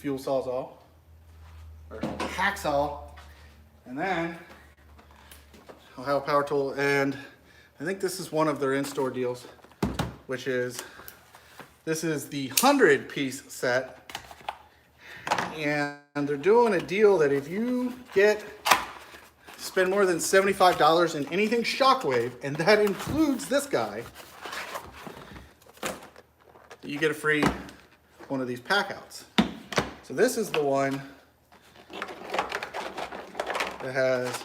fuel sawzall, or hacksaw, and then Ohio Power Tool, and I think this is one of their in-store deals, which is, this is the 100-piece set, and they're doing a deal that if you spend more than $75 in anything Shockwave, and that includes this guy, you get a free one of these Packouts. So this is the one that has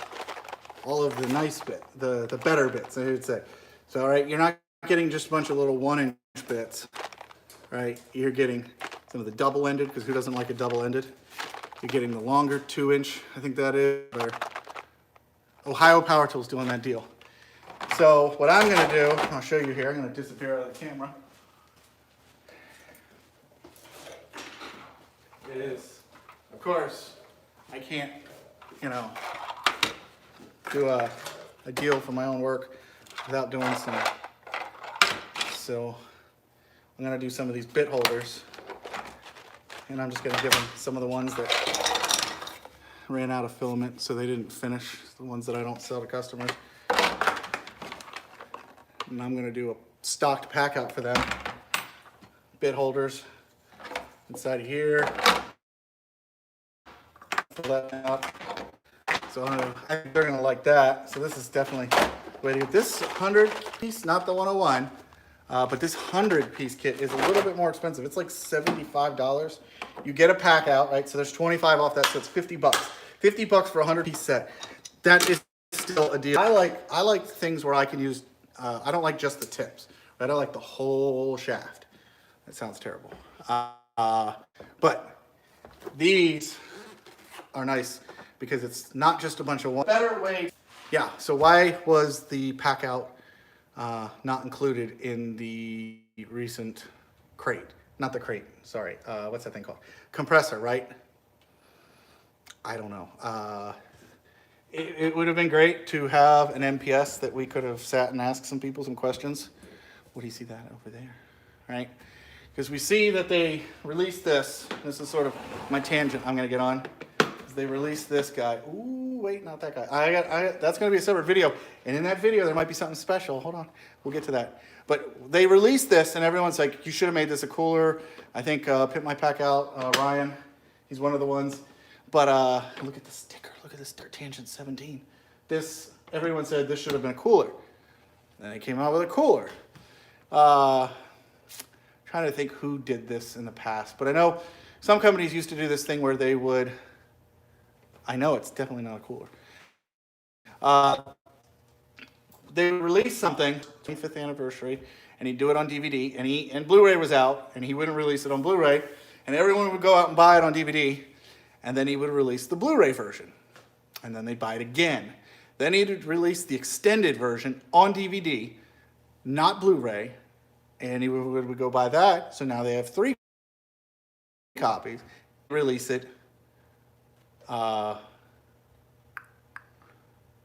all of the nice the better bits, I would say. So, all right, you're not getting just a bunch of little 1-inch bits, right? You're getting some of the double-ended, because who doesn't like a double-ended? You're getting the longer 2-inch, I think that is. Ohio Power Tool's doing that deal. So what I'm gonna do, I'll show you here, I'm gonna disappear out of the camera, is, of course, I can't, you know, do a deal for my own work without doing some. So I'm gonna do some of these bit holders, and I'm just gonna give them some of the ones that ran out of filament, so they didn't finish, the ones that I don't sell to customers. And I'm gonna do a stocked pack out for them. Bit holders inside of here. Pull that out. So I think they're gonna like that. So this is definitely the way to get this 100-piece, not the 101, but this 100-piece kit is a little bit more expensive. It's like $75. You get a pack out, right? So there's 25 off that, so it's 50 bucks. 50 bucks for a 100-piece set. That is still a deal. I like things where I can use, I don't like just the tips, right? I like the whole shaft. That sounds terrible. But these are nice because it's not just a bunch of one. Better way. Yeah, so why was the Packout not included in the recent crate? Not the crate, sorry. What's that thing called? Compressor, right? I don't know. It would have been great to have an MPS that we could have sat and asked some people some questions. What do you see that over there, right? Because we see that they released this. This is sort of my tangent I'm gonna get on. They released this guy. Ooh, wait, not that guy. That's gonna be a separate video. And in that video, there might be something special. Hold on, we'll get to that. But they released this and everyone's like, you should have made this a cooler. I think Pit My Pack Out, Ryan, he's one of the ones. But look at the sticker, look at this Tangent 17. This, everyone said this should have been a cooler. And they came out with a cooler. Trying to think who did this in the past, but I know some companies used to do this thing where they would, I know it's definitely not a cooler. They would release something, 25th anniversary, and he'd do it on DVD, and Blu-ray was out, and he wouldn't release it on Blu-ray, and everyone would go out and buy it on DVD, and then he would release the Blu-ray version, and then they'd buy it again. Then he'd release the extended version on DVD, not Blu-ray, and he would go buy that, so now they have 3 copies, release it.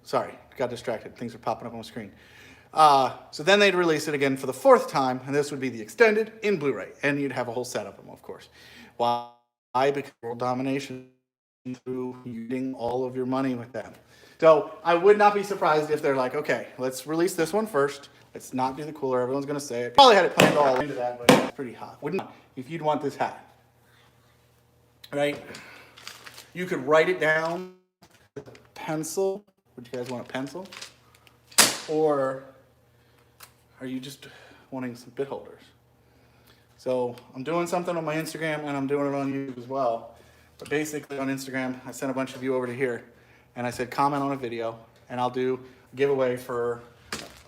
Sorry, got distracted. Things are popping up on the screen. So then they'd release it again for the 4th time, and this would be the extended in Blu-ray, and you'd have a whole set of them, of course. Why? Because world domination through using all of your money with them. So I would not be surprised if they're like, okay, let's release this one first. Let's not do the cooler. Everyone's gonna say it. Probably had it planned all into that, but it's pretty hot. Wouldn't if you'd want this hat, right? You could write it down with a pencil. Would you guys want a pencil? Or are you just wanting some bit holders? So I'm doing something on my Instagram and I'm doing it on YouTube as well. But basically on Instagram, I sent a bunch of you over to here and I said, comment on a video and I'll do a giveaway for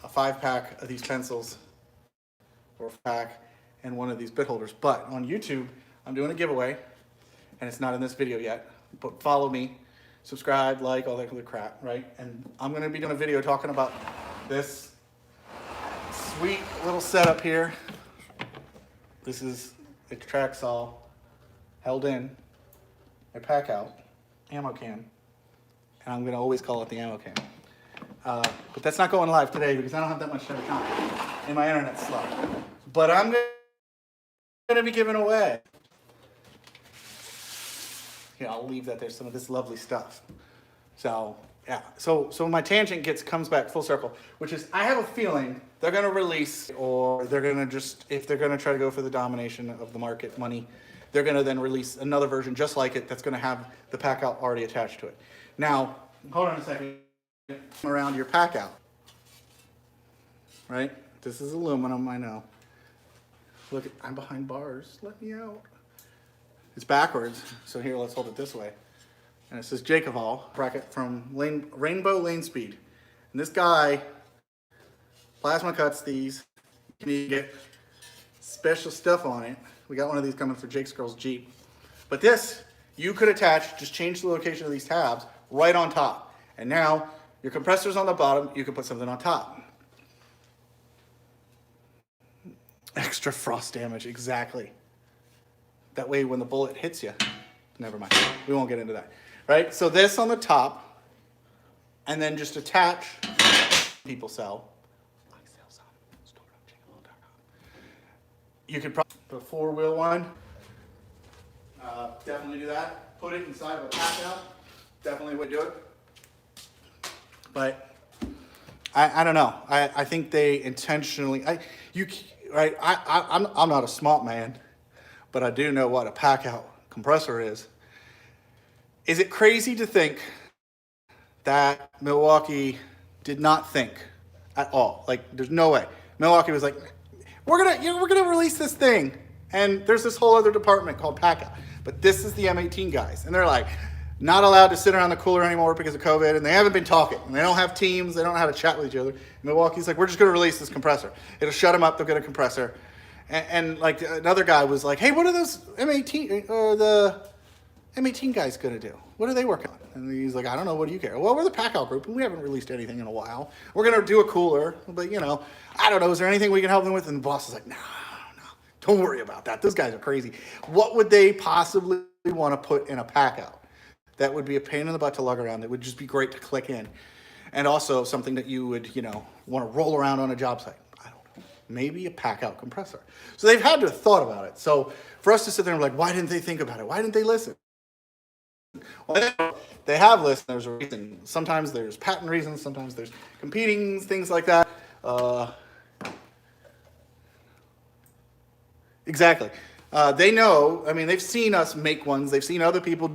a 5-pack of these pencils or a pack and one of these bit holders. But on YouTube, I'm doing a giveaway and it's not in this video yet, but follow me, subscribe, like, all that other crap, right? And I'm gonna be doing a video talking about this sweet little setup here. This is a track saw held in a Packout ammo can, and I'm gonna always call it the ammo can. But that's not going live today because I don't have that much time and my internet's slow. But I'm gonna be giving away I'll leave that there's some of this lovely stuff. So yeah, so my tangent comes back full circle, which is I have a feeling they're gonna release, or they're gonna just, if they're gonna try to go for the domination of the market money, they're gonna then release another version just like it that's gonna have the Packout already attached to it. Now, hold on a second. Around your Packout, right? This is aluminum, I know. Look, I'm behind bars. Let me out. It's backwards, so here, let's hold it this way. And it says Jacoval bracket from Rainbow Lane Speed. And this guy plasma cuts these. You need to get special stuff on it. We got one of these coming for Jake's girl's Jeep. But this, you could attach, just change the location of these tabs right on top. And now, your compressor's on the bottom, you can put something on top. Extra frost damage, exactly. That way when the bullet hits you, never mind, we won't get into that. Right, so this on the top, and then just attach, people sell. I sell some, you could probably, the 4-wheel one, definitely do that. Put it inside of a Packout, definitely would do it. But I don't know. I think they intentionally. I'm not a smart man, but I do know what a Packout compressor is. Is it crazy to think that Milwaukee did not think at all? Like, there's no way. Milwaukee was like, we're gonna release this thing, and there's this whole other department called Packout, but this is the M18 guys, and they're like, not allowed to sit around the cooler anymore because of COVID, and they haven't been talking, and they don't have teams, they don't know how to chat with each other. Milwaukee's like, we're just gonna release this compressor. It'll shut them up, they'll get a compressor. And like another guy was like, hey, what are those M18, the M18 guys gonna do? What are they working on? And he's like, I don't know, what do you care? Well, we're the Packout group, and we haven't released anything in a while. We're gonna do a cooler, but I don't know, is there anything we can help them with? And the boss is like, no, don't worry about that. Those guys are crazy. What would they possibly wanna put in a Packout? That would be a pain in the butt to lug around. That would just be great to click in. And also something that you would, want to roll around on a job site. I don't know. Maybe a Packout compressor. So they've had to have thought about it. So for us to sit there and be like, why didn't they think about it? Why didn't they listen? Well, they have listened. There's a reason. Sometimes there's patent reasons. Sometimes there's competing things like that. Exactly. They know. I mean, they've seen us make ones. They've seen other people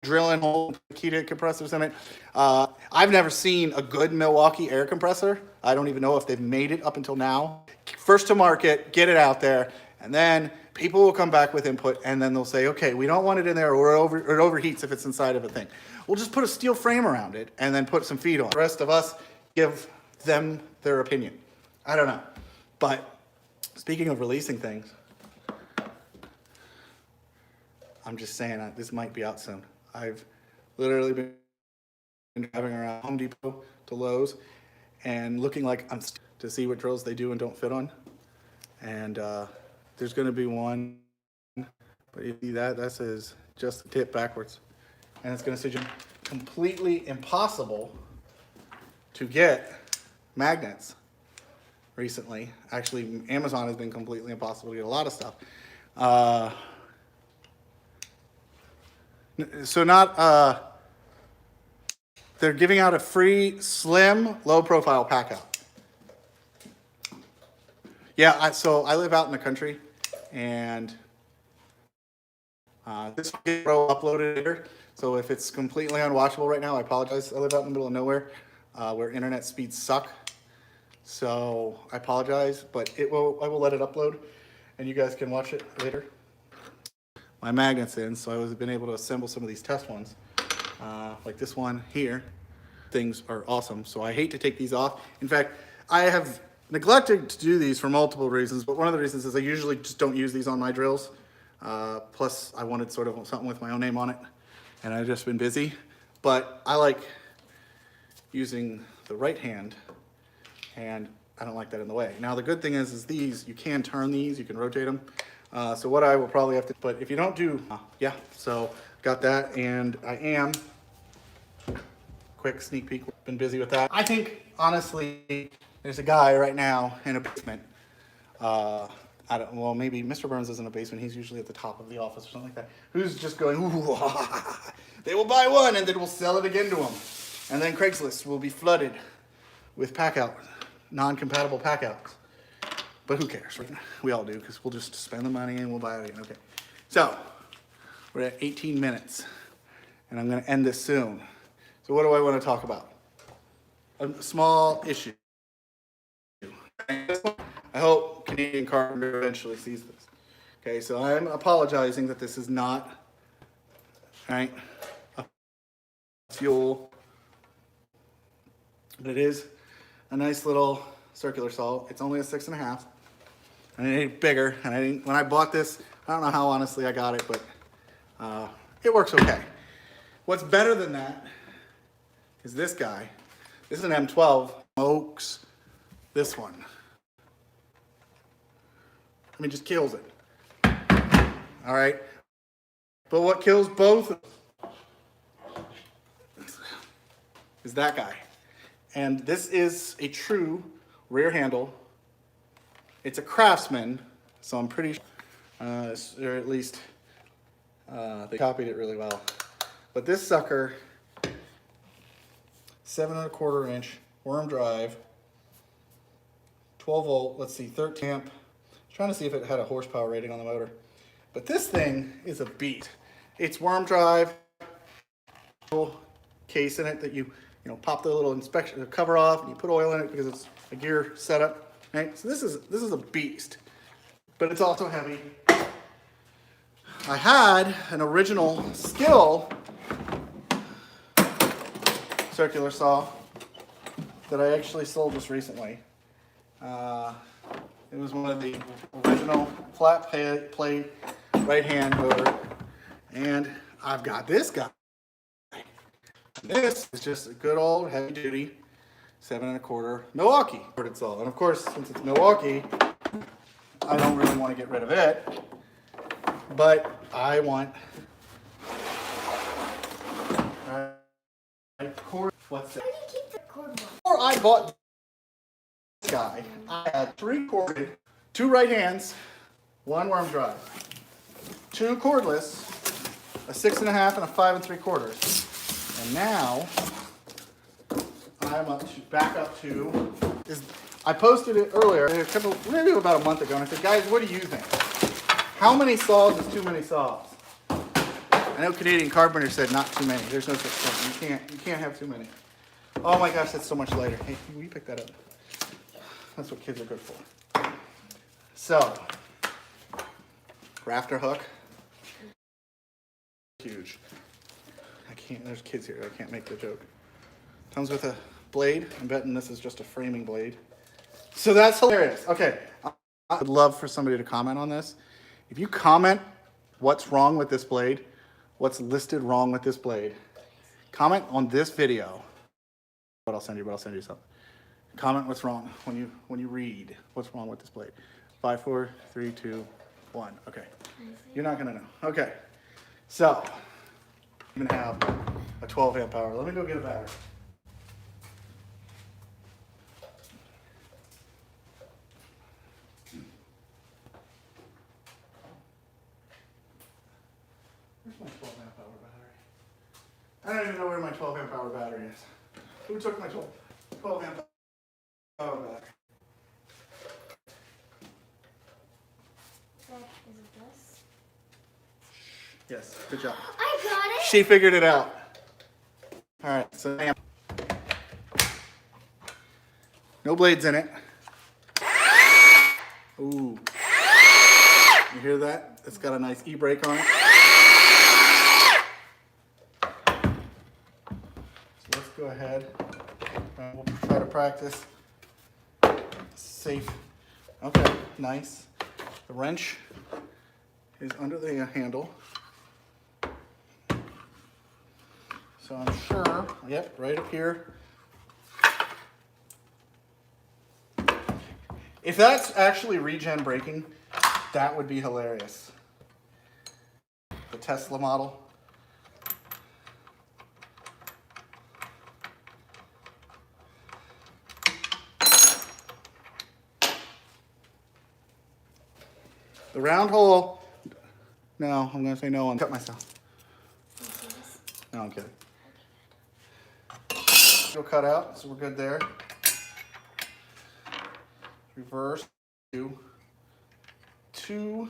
drilling hole heated compressors in it. I've never seen a good Milwaukee air compressor. I don't even know if they've made it up until now. First to market, get it out there, and then people will come back with input, and then they'll say, okay, we don't want it in there, or it overheats if it's inside of a thing. We'll just put a steel frame around it, and then put some feet on it. The rest of us give them their opinion. I don't know. But speaking of releasing things, I'm just saying this might be out soon. I've literally been driving around Home Depot to Lowe's and looking like I'm to see what drills they do and don't fit on. And there's going to be one, but you see that says just the tip backwards. And it's going to say completely impossible to get magnets recently. Actually, Amazon has been completely impossible to get a lot of stuff. They're giving out a free slim, low profile Packout. Yeah, so I live out in the country, and this will get uploaded later. So if it's completely unwatchable right now, I apologize. I live out in the middle of nowhere where internet speeds suck. So I apologize, but I will let it upload, and you guys can watch it later. My magnets in, so I've been able to assemble some of these test ones, like this one here. Things are awesome, so I hate to take these off. In fact, I have neglected to do these for multiple reasons, but one of the reasons is I usually just don't use these on my drills. Plus, I wanted sort of something with my own name on it, and I've just been busy. But I like using the right hand, and I don't like that in the way. Now, the good thing is these, you can turn these, you can rotate them. So what I will probably have to, but if you don't do, yeah, so got that, and I am, quick sneak peek, been busy with that. I think, honestly, there's a guy right now in a basement I don't, well, maybe Mr. Burns is in the basement. He's usually at the top of the office or something like that. Who's just going, ooh, they will buy one and then we'll sell it again to them. And then Craigslist will be flooded with Packout, non-compatible Packouts. But who cares, right? We all do, because we'll just spend the money and we'll buy it again. Okay. So, we're at 18 minutes, and I'm going to end this soon. So what do I want to talk about? A small issue. I hope Canadian Carpenter eventually sees this. Okay, so I'm apologizing that this is not, right, a fuel, but it is a nice little circular saw. It's only a 6.5, and it ain't bigger. And I didn't, when I bought this, I don't know how honestly I got it, but it works okay. What's better than that is this guy. This is an M12. Smokes this one. I mean, just kills it. All right. But what kills both is that guy. And this is a true rear handle. It's a Craftsman, so I'm pretty sure, or at least they copied it really well. But this sucker, 7.25 inch worm drive, 12 volt, let's see, 13 amp. Trying to see if it had a horsepower rating on the motor. But this thing is a beast. It's worm drive, little case in it that you pop the little inspection cover off and you put oil in it because it's a gear setup. Right? So this is a beast. But it's also heavy. I had an original Skill circular saw that I actually sold just recently. It was one of the original flat plate right hand motor, and I've got this guy. This is just a good old heavy duty 7.25 Milwaukee saw, and of course, since it's Milwaukee, I don't really want to get rid of it, but I want what's it? Before I bought this guy, I had 3 corded, 2 right hands, 1 worm drive, 2 cordless, a 6.5 and a 5 3/4. And now I'm back up to I posted it earlier, maybe about a month ago, and I said, guys, what do you think? How many saws is too many saws? I know Canadian Carpenter said not too many. There's no such thing. You can't have too many. Oh my gosh, that's so much lighter. Hey, can we pick that up? That's what kids are good for. So, rafter hook. Huge. I can't, there's kids here. I can't make the joke. Comes with a blade. I'm betting this is just a framing blade. So that's hilarious. Okay, I would love for somebody to comment on this. If you comment what's wrong with this blade, what's listed wrong with this blade, comment on this video. But I'll send you something. Comment what's wrong when you read what's wrong with this blade. 5, 4, 3, 2, 1. Okay. You're not gonna know. Okay. So I'm gonna have a 12 amp hour. Let me go get a battery. Where's my 12 amp hour battery? I don't even know where my 12 amp hour battery is. Who took my 12 amp hour battery? Is it this? Yes, good job. I got it. She figured it out. All right, so no blades in it. Ooh. You hear that? It's got a nice e-brake on it. So let's go ahead and we'll try to practice. Safe. Okay, nice. The wrench is under the handle. So I'm sure, yep, right up here. If that's actually regen braking, that would be hilarious. The Tesla model. The round hole, no, I'm gonna say no and cut myself. Can you see this? No, I'm kidding. Go cut out, so we're good there. Reverse, two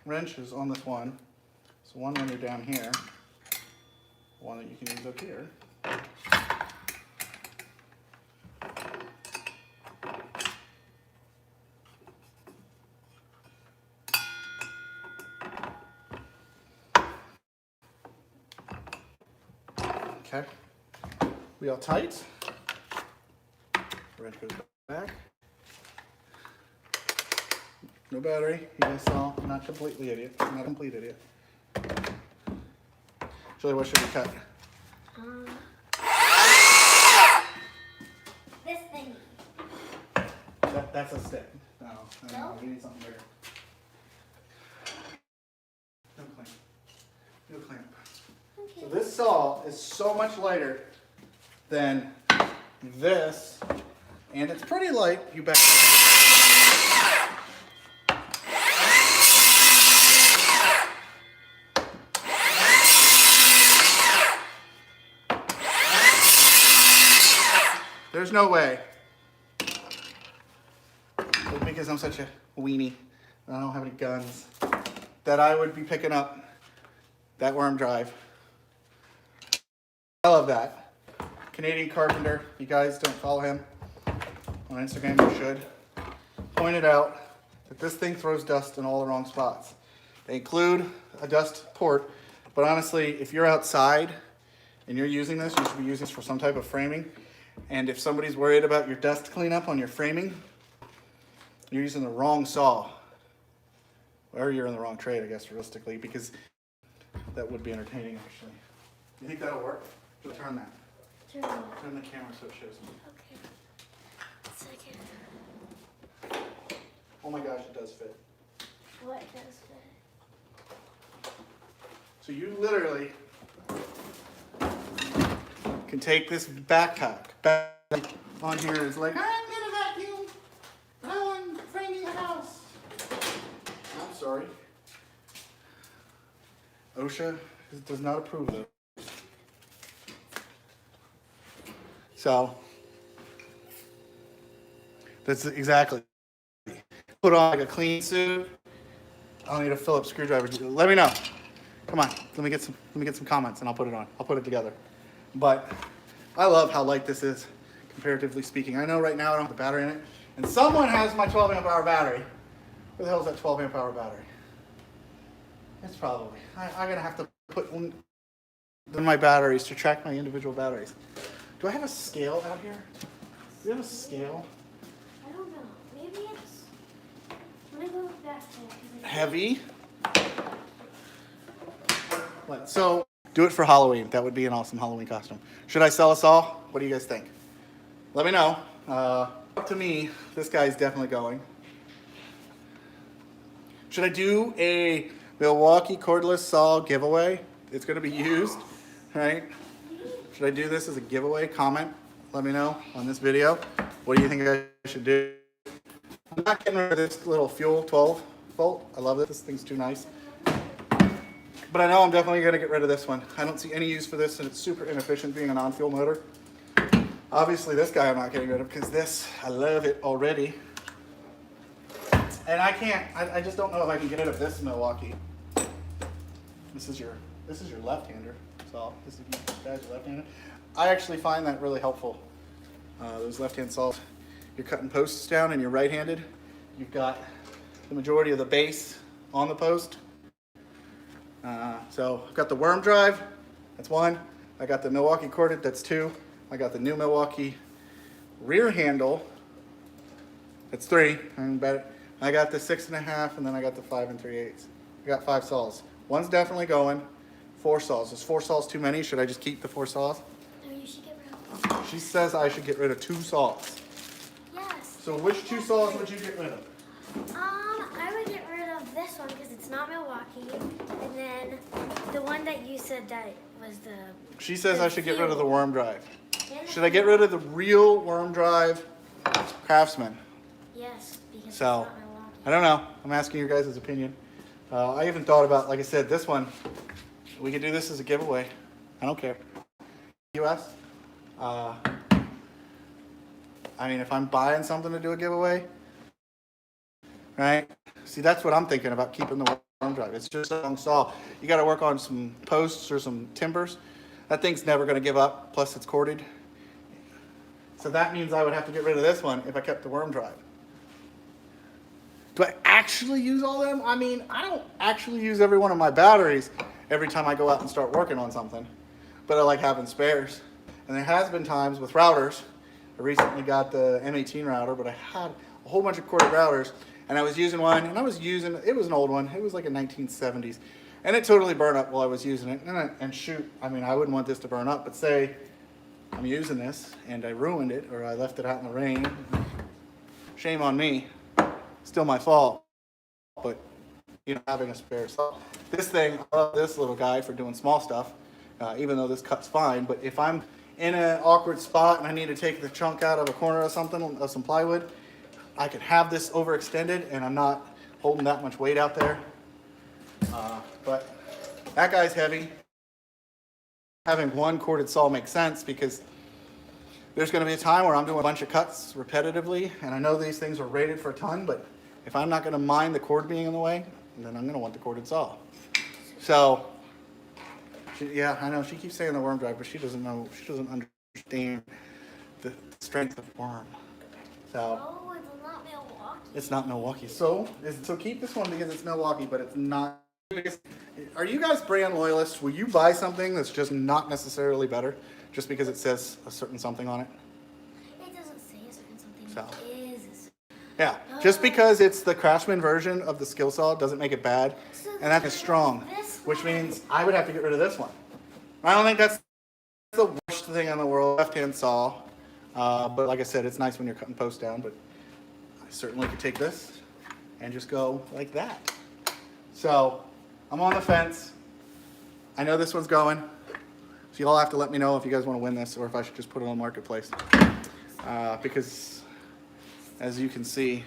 wrenches on this one. So one when you're down here, one that you can use up here. Okay, we are tight. Wrench goes back. No battery. You guys saw, I'm not completely idiot. I'm not a complete idiot. Julie, what should we cut? This thingy. That's a stick. No, No? we need something bigger. No clamp. No clamp. Okay. So this saw is so much lighter than this, and it's pretty light. You bet. There's no way. Because I'm such a weenie, I don't have any guns, that I would be picking up that worm drive. I love that. Canadian Carpenter, you guys don't follow him on Instagram, you should. Pointed out that this thing throws dust in all the wrong spots. They include a dust port, but honestly, if you're outside and you're using this, you should be using this for some type of framing. And if somebody's worried about your dust cleanup on your framing, you're using the wrong saw. Or you're in the wrong trade, I guess, realistically, because that would be entertaining, actually. You think that'll work? Just turn that. Turn what? Turn the camera so it shows me. Okay. Second. Oh my gosh, it does fit. What does fit? So you literally can take this backpack. On here is like, I'm gonna vacuum. I'm framing the house. I'm sorry. OSHA does not approve of it. So that's exactly. Put on like a clean suit. I'll need a Phillips screwdriver. Let me know. Come on. Let me get some comments and I'll put it on. I'll put it together. But I love how light this is, comparatively speaking. I know right now I don't have the battery in it. And someone has my 12 amp hour battery. Where the hell is that 12 amp hour battery? It's probably. I'm going to have to put in my batteries to track my individual batteries. Do I have a scale out here? Do you have a scale? I don't know. Maybe it's. I'm gonna go back there. Heavy. What? So, do it for Halloween. That would be an awesome Halloween costume. Should I sell us all? What do you guys think? Let me know. Up to me, this guy's definitely going. Should I do a Milwaukee cordless saw giveaway? It's going to be used, right? Should I do this as a giveaway? Comment. Let me know on this video. What do you think I should do? I'm not getting rid of this little fuel 12 volt. I love it. This thing's too nice. But I know I'm definitely going to get rid of this one. I don't see any use for this, and it's super inefficient being a non-fuel motor. Obviously, this guy I'm not getting rid of because this, I love it already. And I can't, I just don't know if I can get rid of this Milwaukee. This is your left-hander. So this is you guys are left-handed. I actually find that really helpful. Those left-hand saws, you're cutting posts down and you're right-handed. You've got the majority of the base on the post. So I've got the worm drive, that's one. I got the Milwaukee corded, that's two. I got the new Milwaukee rear handle, that's three. I got the 6.5, and then I got the 5 3/8. I got 5 saws. One's definitely going. 4 saws. Is 4 saws too many? Should I just keep the 4 saws? No, you should get rid of them. She says I should get rid of 2 saws. Yes. So which 2 saws would you get rid of? I would get rid of this one because it's not Milwaukee, and then the one that you said that was the. She says I should get rid of the worm drive. And Should I get rid of the real worm drive Craftsman? Yes, because So- it's not Milwaukee. I don't know. I'm asking your guys' opinion. I even thought about, like I said, this one. We could do this as a giveaway. I don't care. US. I mean, if I'm buying something to do a giveaway, right? See, that's what I'm thinking about keeping the worm drive. It's just a long saw. You got to work on some posts or some timbers. That thing's never going to give up. Plus, it's corded. So that means I would have to get rid of this one if I kept the worm drive. Do I actually use all of them? I mean, I don't actually use every one of my batteries every time I go out and start working on something. But I like having spares. And there has been times with routers. I recently got the M18 router, but I had a whole bunch of corded routers. And I was using one, and it was an old one. It was like a 1970s. And it totally burned up while I was using it. And shoot, I mean, I wouldn't want this to burn up, but say I'm using this and I ruined it or I left it out in the rain. Shame on me. Still my fault. But, you know, having a spare saw. This thing, I love this little guy for doing small stuff, even though this cut's fine. But if I'm in an awkward spot and I need to take the chunk out of a corner or something, of some plywood, I could have this overextended and I'm not holding that much weight out there. But that guy's heavy. Having one corded saw makes sense because there's going to be a time where I'm doing a bunch of cuts repetitively, and I know these things are rated for a ton, but if I'm not going to mind the cord being in the way, then I'm going to want the corded saw. So, yeah, I know she keeps saying the worm drive, but she doesn't understand the strength of worm. So. Oh, it's not Milwaukee. It's not Milwaukee. So keep this one because it's Milwaukee, but it's not. Are you guys brand loyalists? Will you buy something that's just not necessarily better just because it says a certain something on it? It doesn't say a certain something. So. It is. Yeah, just because it's the Craftsman version of the skill saw doesn't make it bad, and that is strong, which means I would have to get rid of this one. I don't think that's the worst thing in the world, left-hand saw, but like I said, it's nice when you're cutting posts down, but I certainly could take this and just go like that. So, I'm on the fence. I know this one's going, so you'll have to let me know if you guys want to win this or if I should just put it on Marketplace. Because, as you can see,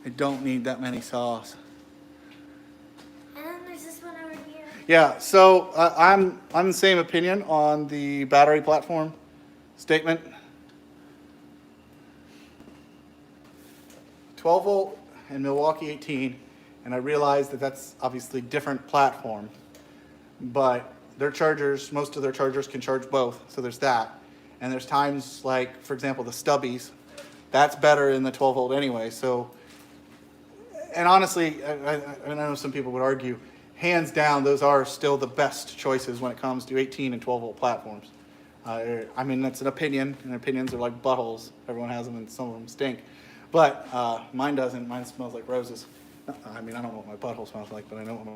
I don't need that many saws. And then there's this one over here. Yeah, so I'm the same opinion on the battery platform statement. 12 volt and Milwaukee 18. And I realize that that's obviously different platform, but their chargers, most of their chargers can charge both. So there's that. And there's times like, for example, the stubbies, that's better in the 12 volt anyway. So, and honestly, I know some people would argue, hands down, those are still the best choices when it comes to 18 and 12 volt platforms. I mean, that's an opinion, and opinions are like buttholes. Everyone has them and some of them stink. But mine doesn't. Mine smells like roses. I mean, I don't know what my butthole smells like, but I know what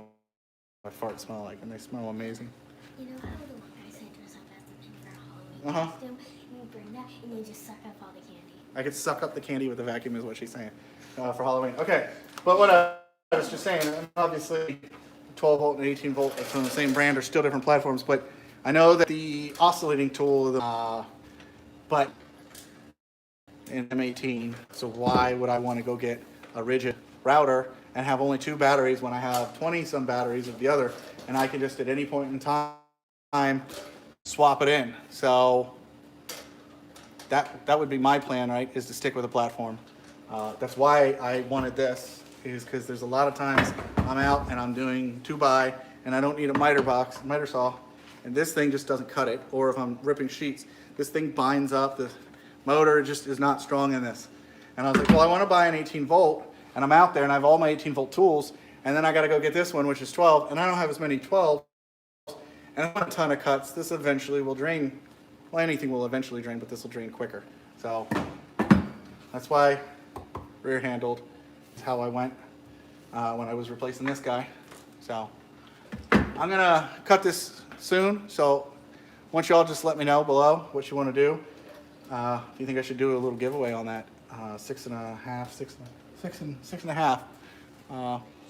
my farts smell like, and they smell amazing. You know how the one guy said dress up as the pin for a Halloween costume? And you bring that and you just suck up all the candy. I could suck up the candy with a vacuum is what she's saying for Halloween. Okay, but what I was just saying, obviously 12 volt and 18 volt are from the same brand, are still different platforms, but I know that the oscillating tool, but in M18, so why would I want to go get a rigid router and have only 2 batteries when I have 20 some batteries of the other, and I can just at any point in time swap it in. So that would be my plan, right, is to stick with a platform. That's why I wanted this, is because there's a lot of times I'm out and I'm doing 2x and I don't need a miter saw, and this thing just doesn't cut it. Or if I'm ripping sheets, this thing binds up, the motor just is not strong in this. And I was like, well, I want to buy an 18 volt, and I'm out there and I have all my 18 volt tools, and then I got to go get this one, which is 12, and I don't have as many 12, and I want a ton of cuts. This eventually will drain. Well, anything will eventually drain, but this will drain quicker. So that's why rear handled is how I went when I was replacing this guy. So I'm gonna cut this soon. So once y'all just let me know below what you want to do. If you think I should do a little giveaway on that 6.5.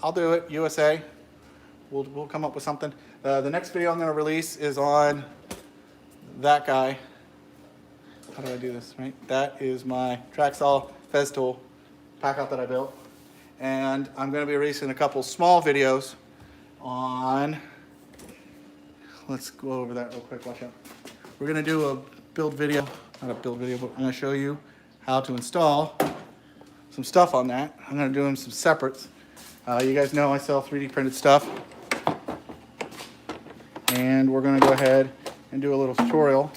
I'll do it. USA. We'll come up with something. The next video I'm going to release is on that guy. How do I do this? Right. That is my track saw Fez tool Packout that I built, And I'm going to be releasing a couple small videos on, let's go over that real quick, watch out. We're going to do a build video, not a build video, but I'm going to show you how to install some stuff on that. I'm going to do them some separates. You guys know I sell 3D printed stuff. And we're going to go ahead and do a little tutorial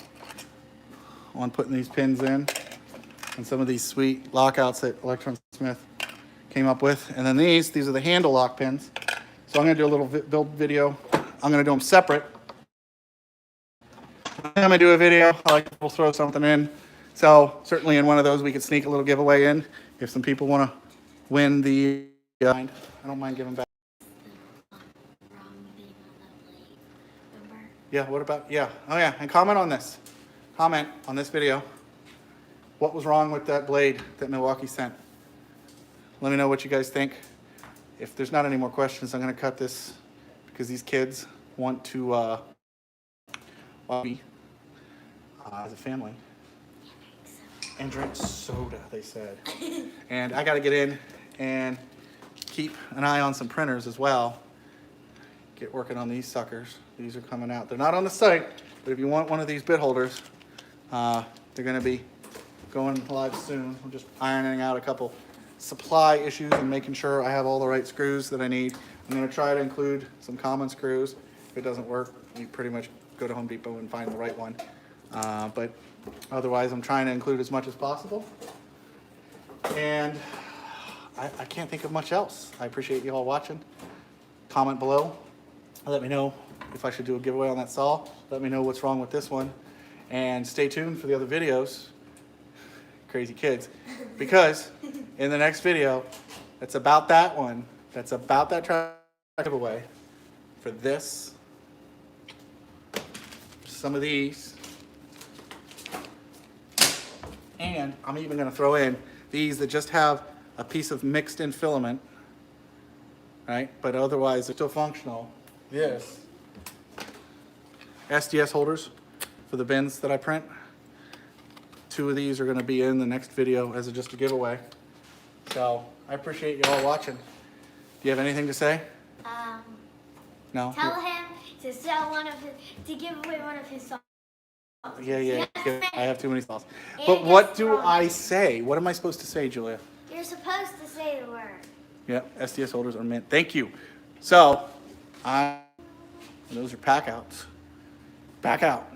on putting these pins in and some of these sweet lockouts that Electron Smith came up with. And then these are the handle lock pins. So I'm going to do a little build video. I'm going to do them separate. I'm going to do a video. I like to throw something in. So certainly in one of those we could sneak a little giveaway in if some people want to win the. I don't mind giving back. Yeah, what about, yeah. Oh yeah, and comment on this. Comment on this video. What was wrong with that blade that Milwaukee sent? Let me know what you guys think. If there's not any more questions, I'm going to cut this because these kids want to be as a family and drink soda, they said. And I got to get in and keep an eye on some printers as well. Get working on these suckers. These are coming out. They're not on the site, but if you want one of these bit holders, they're going to be going live soon. I'm just ironing out a couple supply issues and making sure I have all the right screws that I need. I'm going to try to include some common screws. If it doesn't work, you pretty much go to Home Depot and find the right one. But otherwise, I'm trying to include as much as possible. And I can't think of much else. I appreciate you all watching. Comment below. Let me know if I should do a giveaway on that saw. Let me know what's wrong with this one. And stay tuned for the other videos. Crazy kids. Because in the next video, that's about that one. That's about that track giveaway. For this. Some of these. And I'm even going to throw in these that just have a piece of mixed in filament. Right? But otherwise, they're still functional. Yes. SDS holders for the bins that I print. 2 of these are going to be in the next video as just a giveaway. So I appreciate you all watching. Do you have anything to say? No. Tell him to sell to give away one of his songs. Yeah. I have too many songs. But what do I say? What am I supposed to say, Julia? You're supposed to say the word. Yeah, SDS holders are mint. Thank you. So, those are pack outs. Back out.